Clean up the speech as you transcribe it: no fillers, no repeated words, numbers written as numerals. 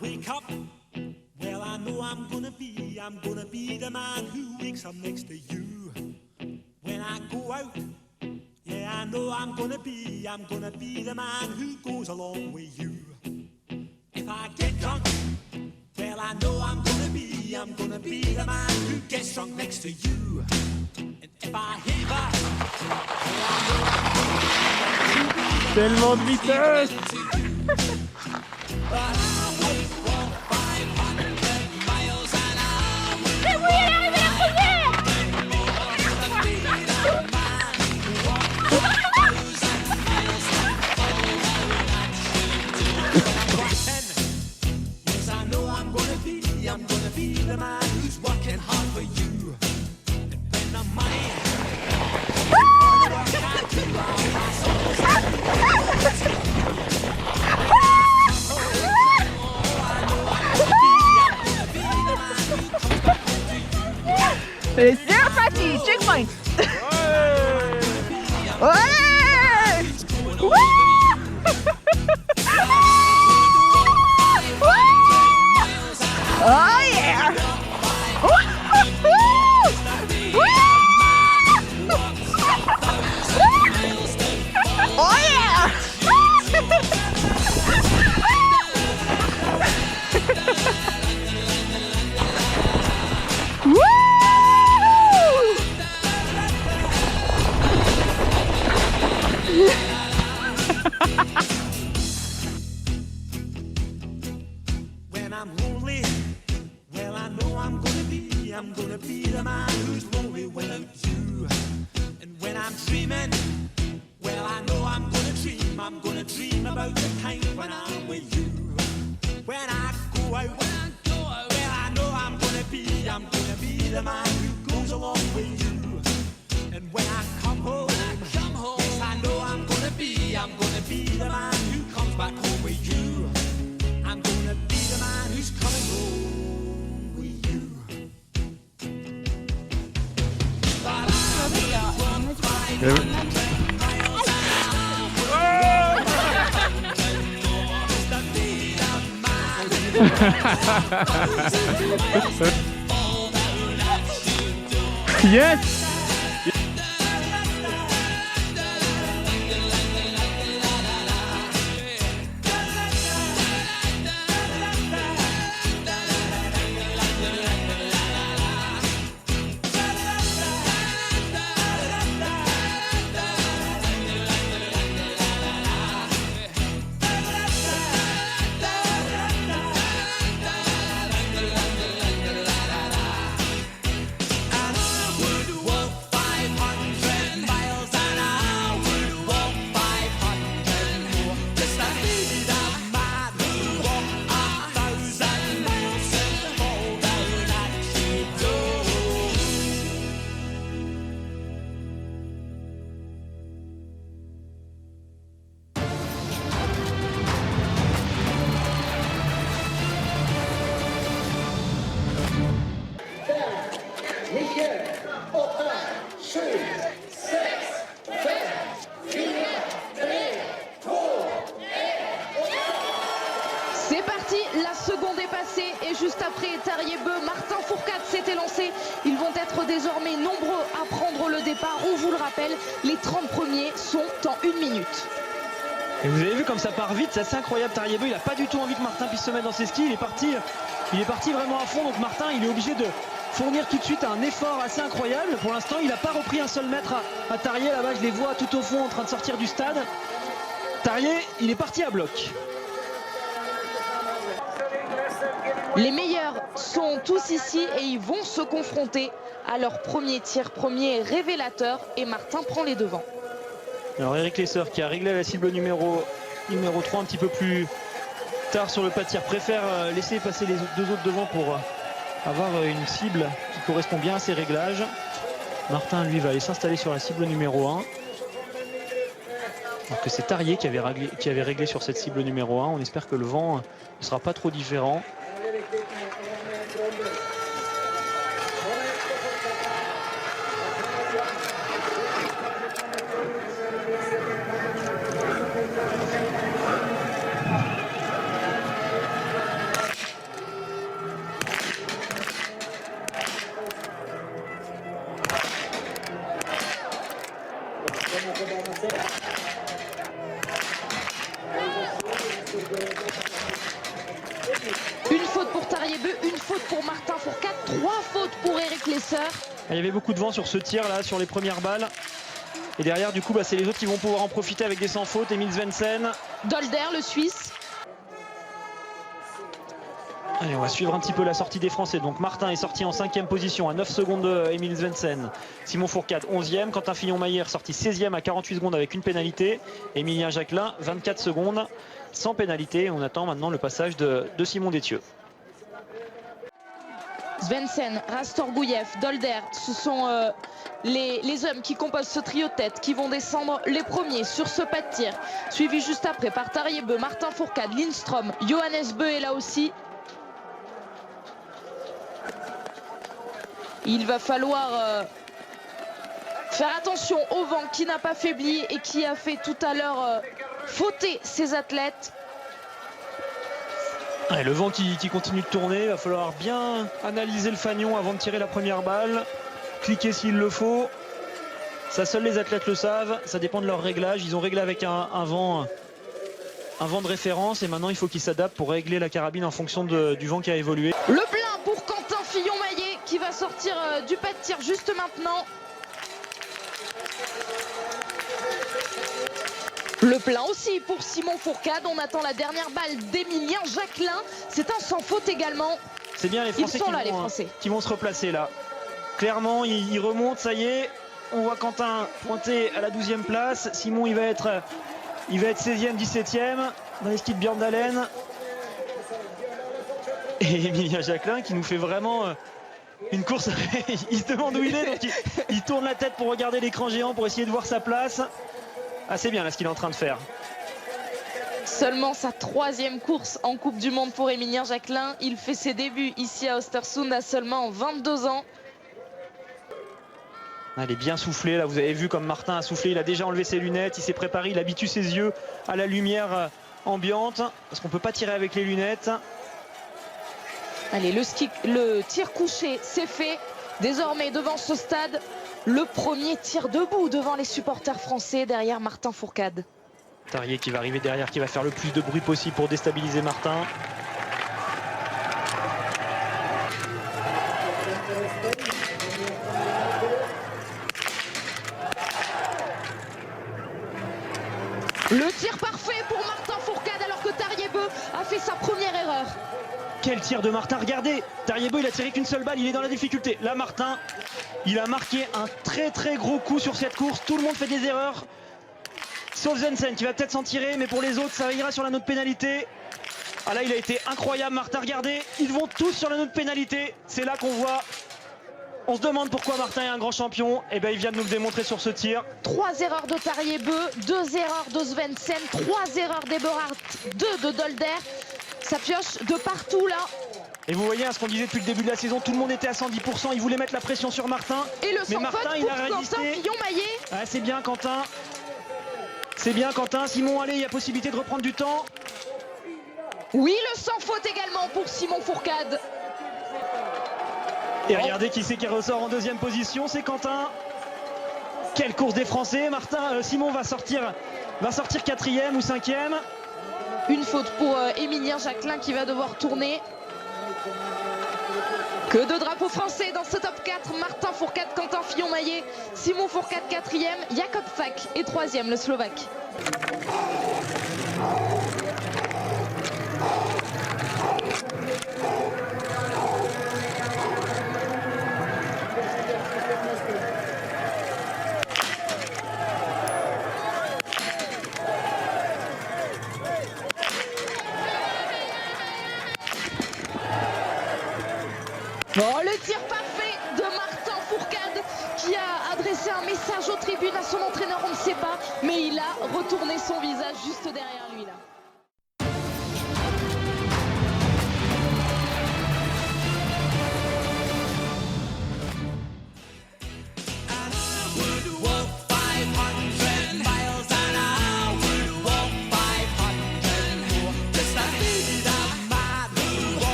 wake up, well, I know I'm gonna be the man who wakes up next to you. When I go out, yeah, I know I'm gonna be the man who goes along with you. If I get drunk, well, I know I'm gonna be the man who gets drunk next to you. And if I heaver, well, I know I'm gonna be Tellement de vitesse. the man who's working hard for you. And when the money C'est parti, checkpoint. Ouais. Oh yeah. Oh yeah. when I'm lonely, well I know I'm gonna be the man who's lonely without you. And when I'm dreaming, well I know I'm gonna dream about the time when I'm with you. When I go out, well I know I'm gonna be the man who goes along with you. And when I come home, yes I know I'm gonna be the man who comes back home with you. I'm gonna be the man who's coming home with you. But Yes. C'est parti, la seconde est passée et juste après Tarier-Beu, Martin Fourcade s'était lancé. Ils vont être désormais nombreux à prendre le départ. On vous le rappelle, les 30 premiers sont en 1 minute. Et vous avez vu comme ça part vite, c'est assez incroyable. Tarier-Beu, il n'a pas du tout envie que Martin puisse se mettre dans ses skis. Il est parti vraiment à fond. Donc Martin, il est obligé de fournir tout de suite un effort assez incroyable. Pour l'instant, il n'a pas repris un seul mètre à Tarier. Là-bas, je les vois tout au fond en train de sortir du stade. Tarier, il est parti à bloc. Les meilleurs sont tous ici et ils vont se confronter à leur premier tir, premier révélateur, et Martin prend les devants. Alors Eric Lesser qui a réglé la cible numéro 3 un petit peu plus tard sur le pas de tir, préfère laisser passer les deux autres devant pour avoir une cible qui correspond bien à ses réglages. Martin lui va aller s'installer sur la cible numéro 1. Alors que c'est Tarier qui avait réglé sur cette cible numéro 1. On espère que le vent ne sera pas trop différent. Une faute pour Tariebeu, une faute pour Martin Fourcade, 3 fautes pour Eric Lesser. Il y avait beaucoup de vent sur ce tir là, sur les premières balles. Et derrière, du coup, c'est les autres qui vont pouvoir en profiter avec des sans fautes. Emil Svensson. Dolder, le Suisse. Allez, on va suivre un petit peu la sortie des Français. Donc Martin est sorti en 5e position à 9 secondes de Emil Svensson. Simon Fourcade 11e. Quentin Fillon-Maillet sorti 16e à 48 secondes avec une pénalité. Emilien Jacquelin 24 secondes sans pénalité. On attend maintenant le passage de Simon Détieux. Svensson, Rastorgouyev, Dolder, ce sont les hommes qui composent ce trio de tête qui vont descendre les premiers sur ce pas de tir. Suivi juste après par Tariebeu, Martin Fourcade, Lindström, Johannes Beu est là aussi. Il va falloir faire attention au vent qui n'a pas faibli et qui a fait tout à l'heure fauter ses athlètes. Ouais, le vent qui continue de tourner, il va falloir bien analyser le fanion avant de tirer la première balle, cliquer s'il le faut. Ça, seuls les athlètes le savent, ça dépend de leur réglage. Ils ont réglé avec un vent de référence et maintenant il faut qu'ils s'adaptent pour régler la carabine en fonction du vent qui a évolué. Le plein pour Quentin Fillon-Maillet qui va sortir du pas de tir juste maintenant. Le plein aussi pour Simon Fourcade. On attend la dernière balle d'Emilien Jacquelin. C'est un sans faute également. C'est bien les Français, qui vont se replacer là. Clairement, ils remontent, ça y est. On voit Quentin pointer à la 12e place. Simon, il va être 16e, 17e dans les skis de Björndalen. Et Emilien Jacquelin qui nous fait vraiment une course. Il se demande où il est, donc il tourne la tête pour regarder l'écran géant pour essayer de voir sa place. Ah, c'est bien là ce qu'il est en train de faire. Seulement sa 3e course en Coupe du Monde pour Emilien Jacquelin. Il fait ses débuts ici à Östersund à seulement 22 ans. Elle est bien soufflée là, vous avez vu comme Martin a soufflé, il a déjà enlevé ses lunettes, il s'est préparé, il habitue ses yeux à la lumière ambiante parce qu'on ne peut pas tirer avec les lunettes. Allez, le tir couché, c'est fait. Désormais devant ce stade, le premier tir debout devant les supporters français derrière Martin Fourcade. Tarier qui va arriver derrière, qui va faire le plus de bruit possible pour déstabiliser Martin. Le tir parfait pour Martin Fourcade alors que Tariebeu a fait sa première erreur. Quel tir de Martin, regardez, Tariebeu il a tiré qu'une seule balle, il est dans la difficulté. Là Martin, il a marqué un très gros coup sur cette course, tout le monde fait des erreurs. Sauf Svensson qui va peut-être s'en tirer, mais pour les autres ça ira sur la note pénalité. Ah là il a été incroyable Martin, regardez, ils vont tous sur la note pénalité. C'est là qu'on voit, on se demande pourquoi Martin est un grand champion. Et bien il vient de nous le démontrer sur ce tir. 3 erreurs de Tariebeu, 2 erreurs de Svensson, 3 erreurs d'Eberhardt, 2 de Dolder. Ça pioche de partout là. Et vous voyez ce qu'on disait depuis le début de la saison, tout le monde était à 110%, il voulait mettre la pression sur Martin. Et le mais sans Martin faute il pour a résisté. Quentin Fillon-Maillet. Ah, c'est bien Quentin. C'est bien Quentin. Simon, allez, il y a possibilité de reprendre du temps. Oui, le sans faute également pour Simon Fourcade. Et regardez qui c'est qui ressort en 2e position, c'est Quentin. Quelle course des Français. Simon va sortir 4e ou 5e. Une faute pour Emilien Jacquelin qui va devoir tourner. Que de drapeaux français dans ce top 4. Martin Fourcade, Quentin Fillon-Maillet, Simon Fourcade 4e, Jakob Fak et 3e le Slovaque. Oh, le tir parfait de Martin Fourcade qui a adressé un message aux tribunes à son entraîneur, on ne sait pas, mais il a retourné son visage juste derrière lui là.